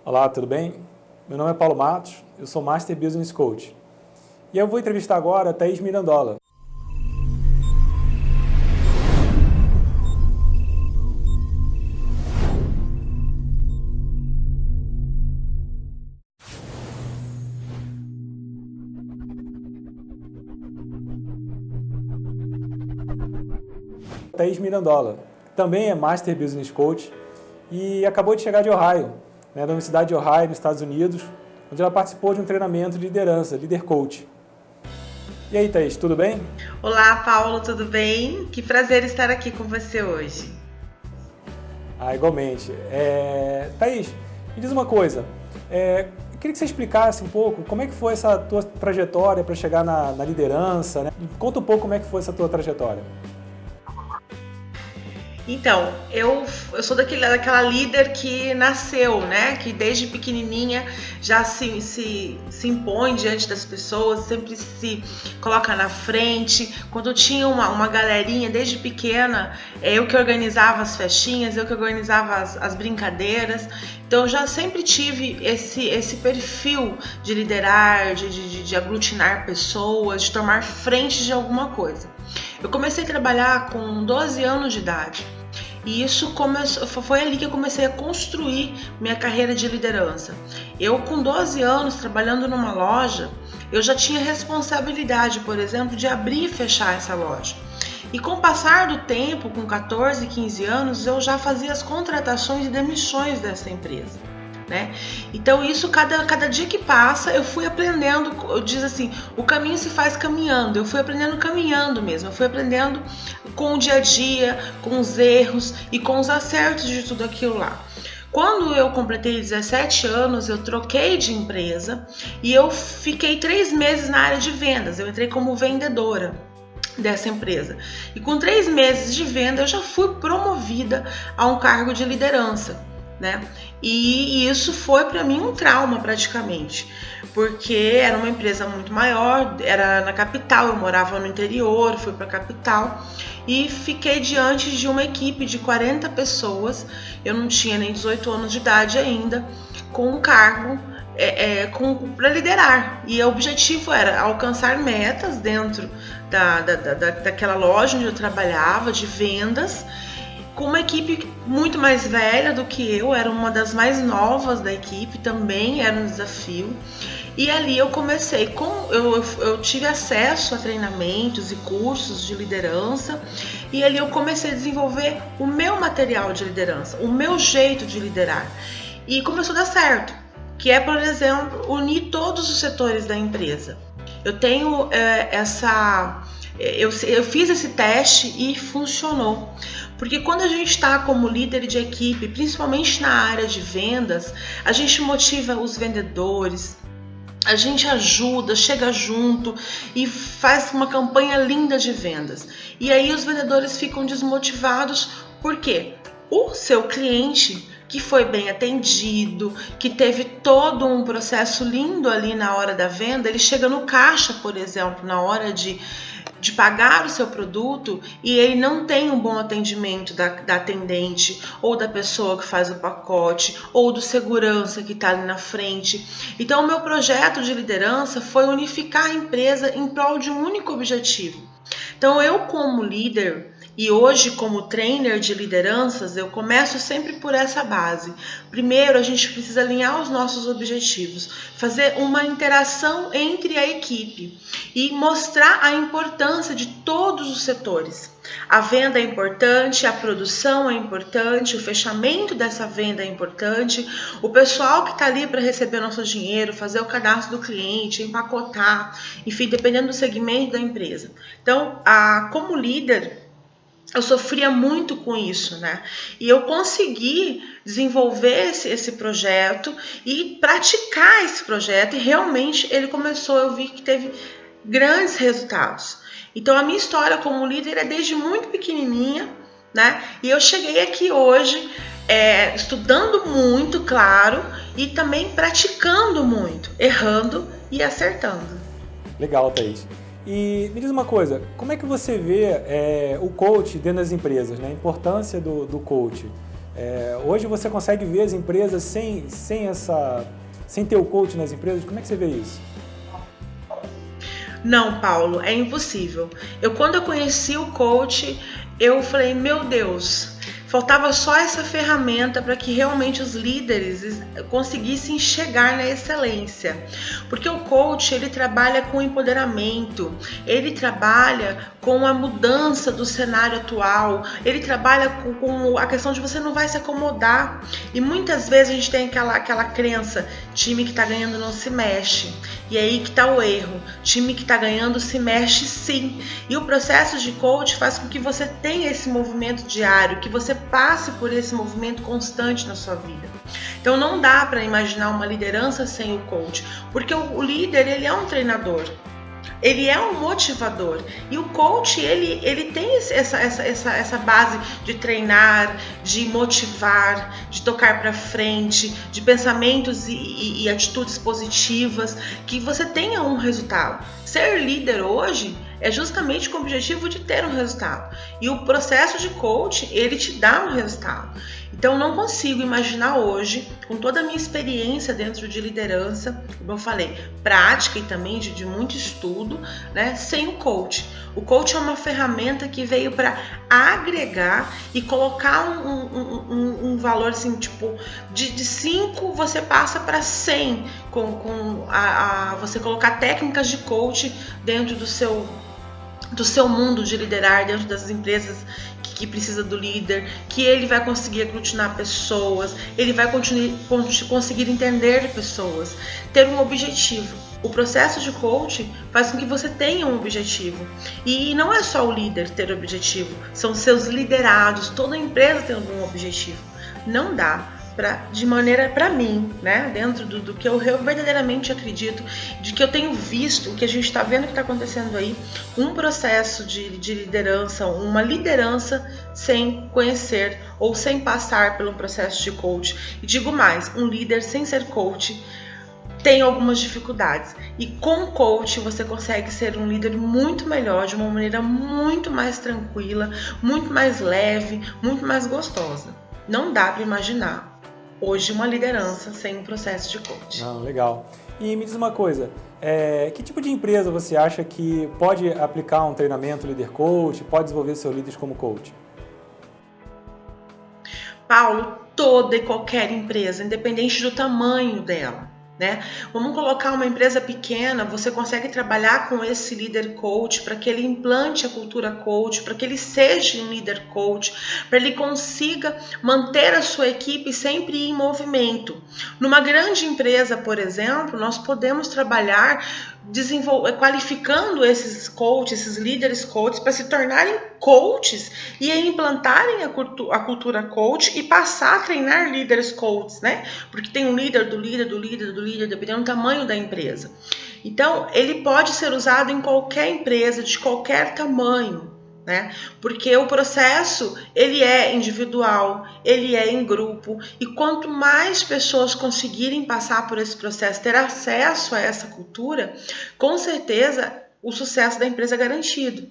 Olá, tudo bem? Meu nome é Paulo Matos, eu sou Master Business Coach. E eu vou entrevistar agora a Thaís Mirandola. Thaís Mirandola também é Master Business Coach e acabou de chegar de Ohio, da Universidade de Ohio, nos Estados Unidos, onde ela participou de um treinamento de liderança, Leader Coach. E aí, Thaís, tudo bem? Olá, Paulo, tudo bem? Que prazer estar aqui com você hoje. Igualmente. Thaís, me diz uma coisa. Eu queria que você explicasse um pouco como é que foi essa tua trajetória para chegar na liderança, né? Conta um pouco como é que foi essa tua trajetória. Então, eu sou daquela líder que nasceu, né? Que desde pequenininha já se impõe diante das pessoas, sempre se coloca na frente. Quando eu tinha uma galerinha desde pequena, eu que organizava as festinhas, eu que organizava as brincadeiras. Então, eu já sempre tive esse perfil de liderar, de aglutinar pessoas, de tomar frente de alguma coisa. Eu comecei a trabalhar com 12 anos de idade. E isso foi ali que eu comecei a construir minha carreira de liderança. Eu, com 12 anos, trabalhando numa loja, eu já tinha responsabilidade, por exemplo, de abrir e fechar essa loja. E com o passar do tempo, com 14, 15 anos, eu já fazia as contratações e demissões dessa empresa, né? Então isso, cada dia que passa, eu fui aprendendo. Eu diz assim, o caminho se faz caminhando. Eu fui aprendendo caminhando mesmo. Eu fui aprendendo com o dia a dia, com os erros e com os acertos de tudo aquilo lá. Quando eu completei 17 anos, eu troquei de empresa e eu fiquei 3 meses na área de vendas. Eu entrei como vendedora dessa empresa. E com 3 meses de venda, eu já fui promovida a um cargo de liderança, né? E isso foi para mim um trauma praticamente, porque era uma empresa muito maior, era na capital, eu morava no interior, fui para a capital e fiquei diante de uma equipe de 40 pessoas, eu não tinha nem 18 anos de idade ainda, com um cargo para liderar, e o objetivo era alcançar metas dentro daquela loja onde eu trabalhava, de vendas, com uma equipe muito mais velha do que eu, era uma das mais novas da equipe, também era um desafio. E ali eu comecei, eu tive acesso a treinamentos e cursos de liderança, e ali eu comecei a desenvolver o meu material de liderança, o meu jeito de liderar. E começou a dar certo, que é, por exemplo, unir todos os setores da empresa. Eu tenho eu fiz esse teste e funcionou. Porque quando a gente está como líder de equipe, principalmente na área de vendas, a gente motiva os vendedores, a gente ajuda, chega junto e faz uma campanha linda de vendas. E aí os vendedores ficam desmotivados, porque o seu cliente, que foi bem atendido, que teve todo um processo lindo ali na hora da venda, ele chega no caixa, por exemplo, na hora de pagar o seu produto, e ele não tem um bom atendimento da atendente, ou da pessoa que faz o pacote, ou do segurança que está ali na frente. Então o meu projeto de liderança foi unificar a empresa em prol de um único objetivo. Então eu, como líder, e hoje como trainer de lideranças, eu começo sempre por essa base. Primeiro, a gente precisa alinhar os nossos objetivos, fazer uma interação entre a equipe e mostrar a importância de todos os setores. A venda é importante, a produção é importante, o fechamento dessa venda é importante, o pessoal que está ali para receber nosso dinheiro, fazer o cadastro do cliente, empacotar, enfim, dependendo do segmento da empresa. Então, como líder, eu sofria muito com isso, né? E eu consegui desenvolver esse projeto e praticar esse projeto, e realmente ele começou, eu vi que teve grandes resultados. Então a minha história como líder é desde muito pequenininha, né? E eu cheguei aqui hoje estudando muito, claro, e também praticando muito, errando e acertando. Legal, Thaís. E me diz uma coisa, como é que você vê o coach dentro das empresas, né? A importância do coach? Hoje você consegue ver as empresas sem ter o coach nas empresas? Como é que você vê isso? Não, Paulo, é impossível. Quando eu conheci o coach, eu falei, meu Deus, faltava só essa ferramenta para que realmente os líderes conseguissem chegar na excelência. Porque o coach, ele trabalha com empoderamento, ele trabalha com a mudança do cenário atual, ele trabalha com a questão de você não vai se acomodar. E muitas vezes a gente tem aquela crença, time que está ganhando não se mexe. E aí que está o erro, time que está ganhando se mexe sim. E o processo de coach faz com que você tenha esse movimento diário, que você passe por esse movimento constante na sua vida. Então não dá para imaginar uma liderança sem o coach, porque o líder, ele é um treinador, ele é um motivador, e o coach ele tem essa base de treinar, de motivar, de tocar para frente, de pensamentos e atitudes positivas, que você tenha um resultado. Ser líder hoje é justamente com o objetivo de ter um resultado, e o processo de coach, ele te dá um resultado. Então não consigo imaginar hoje, com toda a minha experiência dentro de liderança, como eu falei, prática e também de muito estudo, né, sem o coach. O coach é uma ferramenta que veio para agregar e colocar um valor assim, tipo, de 5 você passa para 100 você colocar técnicas de coach dentro do seu mundo de liderar, dentro das empresas que precisa do líder, que ele vai conseguir aglutinar pessoas, ele vai conseguir entender pessoas, ter um objetivo. O processo de coaching faz com que você tenha um objetivo. E não é só o líder ter objetivo, são seus liderados, toda empresa tem algum objetivo. Não dá para mim, né, dentro do que eu verdadeiramente acredito, de que eu tenho visto, o que a gente está vendo que está acontecendo aí, um processo de liderança, uma liderança sem conhecer ou sem passar pelo processo de coach. E digo mais, um líder sem ser coach tem algumas dificuldades, e com coach você consegue ser um líder muito melhor, de uma maneira muito mais tranquila, muito mais leve, muito mais gostosa. Não dá para imaginar hoje uma liderança sem um processo de coach. Não, legal. E me diz uma coisa, que tipo de empresa você acha que pode aplicar um treinamento líder coach, pode desenvolver seus líderes como coach? Paulo, toda e qualquer empresa, independente do tamanho dela, né? Vamos colocar uma empresa pequena, você consegue trabalhar com esse líder coach para que ele implante a cultura coach, para que ele seja um líder coach, para ele consiga manter a sua equipe sempre em movimento. Numa grande empresa, por exemplo, nós podemos trabalhar qualificando esses coaches, esses líderes coaches, para se tornarem coaches e implantarem a cultura coach e passar a treinar líderes coaches, né? Porque tem um líder do líder, dependendo do tamanho da empresa. Então, ele pode ser usado em qualquer empresa, de qualquer tamanho, né? Porque o processo, ele é individual, ele é em grupo, e quanto mais pessoas conseguirem passar por esse processo, ter acesso a essa cultura, com certeza o sucesso da empresa é garantido.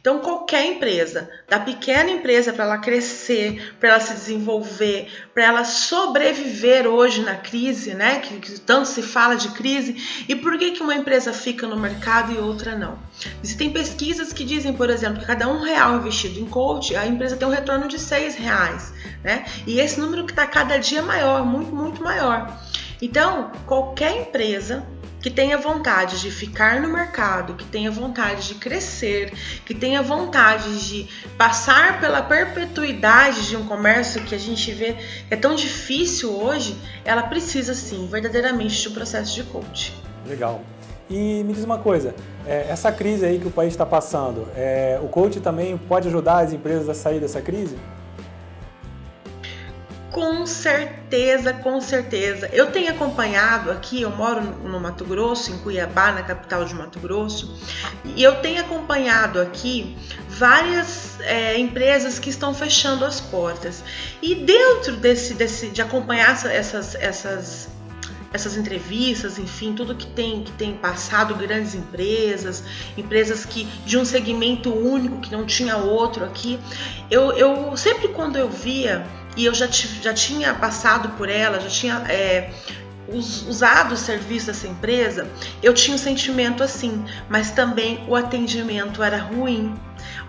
Então, qualquer empresa, da pequena empresa para ela crescer, para ela se desenvolver, para ela sobreviver hoje na crise, né? Que tanto se fala de crise. E por que uma empresa fica no mercado e outra não? Existem pesquisas que dizem, por exemplo, que cada R$1 investido em coach, a empresa tem um retorno de R$6, né? E esse número que está cada dia maior, muito, muito maior. Então, qualquer empresa que tenha vontade de ficar no mercado, que tenha vontade de crescer, que tenha vontade de passar pela perpetuidade de um comércio que a gente vê que é tão difícil hoje, ela precisa sim, verdadeiramente, de um processo de coaching. Legal. E me diz uma coisa, essa crise aí que o país está passando, o coach também pode ajudar as empresas a sair dessa crise? Com certeza, com certeza. Eu tenho acompanhado aqui, eu moro no Mato Grosso, em Cuiabá, na capital de Mato Grosso, e eu tenho acompanhado aqui várias empresas que estão fechando as portas. E dentro de acompanhar essas entrevistas, enfim, tudo que tem passado, grandes empresas que de um segmento único que não tinha outro aqui, eu sempre quando eu via e eu já tinha passado por ela, já tinha usado o serviço dessa empresa, eu tinha um sentimento assim, mas também o atendimento era ruim.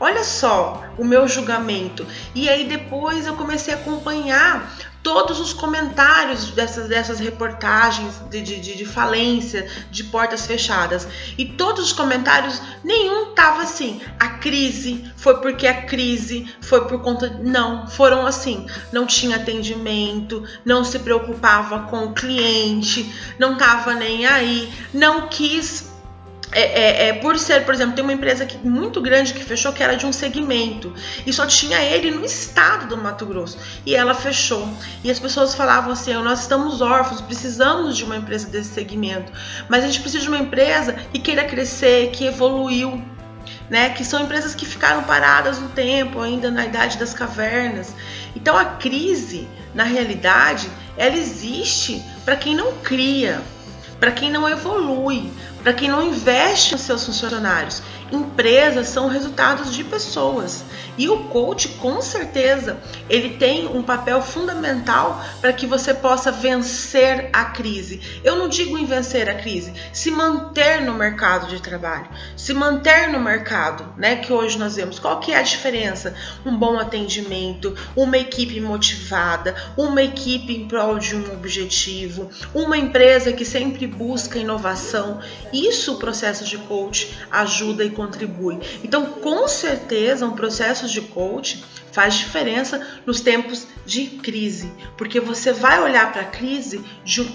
Olha só o meu julgamento. E aí depois eu comecei a acompanhar todos os comentários dessas reportagens de falência, de portas fechadas. E todos os comentários, nenhum tava assim, a crise foi porque a crise foi por conta... Não, foram assim, não tinha atendimento, não se preocupava com o cliente, não tava nem aí, não quis... por ser, por exemplo, tem uma empresa muito grande que fechou, que era de um segmento, e só tinha ele no estado do Mato Grosso, e ela fechou, e as pessoas falavam assim, nós estamos órfãos, precisamos de uma empresa desse segmento, mas a gente precisa de uma empresa que queira crescer, que evoluiu, né? Que são empresas que ficaram paradas no tempo, ainda na idade das cavernas. Então a crise, na realidade, ela existe para quem não cria, para quem não evolui, para quem não investe nos seus funcionários. Empresas são resultados de pessoas. E o coach, com certeza, ele tem um papel fundamental para que você possa vencer a crise. Eu não digo em vencer a crise, se manter no mercado de trabalho, se manter no mercado, né, que hoje nós vemos. Qual que é a diferença? Um bom atendimento, uma equipe motivada, uma equipe em prol de um objetivo, uma empresa que sempre busca inovação. Isso o processo de coach ajuda e contribui. Então, com certeza, um processo de coach faz diferença nos tempos de crise, porque você vai olhar para a crise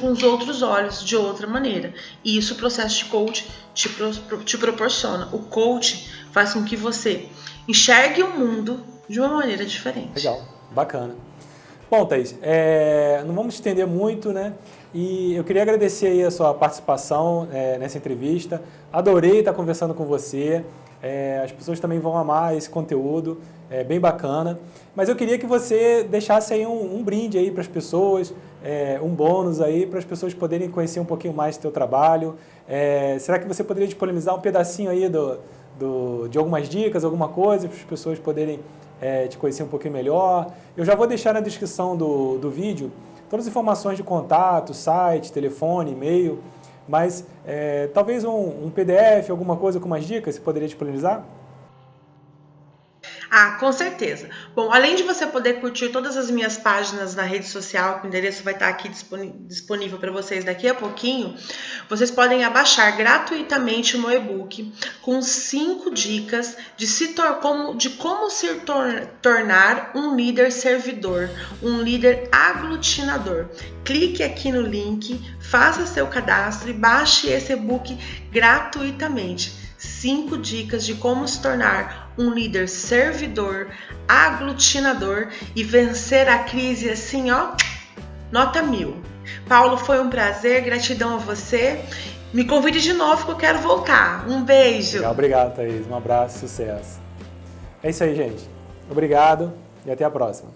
com os outros olhos, de outra maneira. E isso o processo de coach te proporciona. O coach faz com que você enxergue o mundo de uma maneira diferente. Legal, bacana. Bom, Thaís, não vamos estender muito, né? E eu queria agradecer aí a sua participação nessa entrevista. Adorei estar conversando com você. As pessoas também vão amar esse conteúdo, é bem bacana. Mas eu queria que você deixasse aí um brinde aí para as pessoas, um bônus aí para as pessoas poderem conhecer um pouquinho mais do teu trabalho. Será que você poderia disponibilizar um pedacinho aí de algumas dicas, alguma coisa, para as pessoas poderem te conhecer um pouquinho melhor? Eu já vou deixar na descrição do vídeo todas as informações de contato, site, telefone, e-mail, mas talvez um PDF, alguma coisa com mais dicas, você poderia disponibilizar? Ah, com certeza. Bom, além de você poder curtir todas as minhas páginas na rede social, o endereço vai estar aqui disponível para vocês daqui a pouquinho, vocês podem abaixar gratuitamente o meu e-book com 5 dicas de como se tornar um líder servidor, um líder aglutinador. Clique aqui no link, faça seu cadastro e baixe esse e-book gratuitamente. 5 dicas de como se tornar um líder servidor, aglutinador e vencer a crise assim, ó, nota 1000. Paulo, foi um prazer, gratidão a você. Me convide de novo que eu quero voltar. Um beijo. Legal, obrigado, Thaís. Um abraço, sucesso. É isso aí, gente. Obrigado e até a próxima.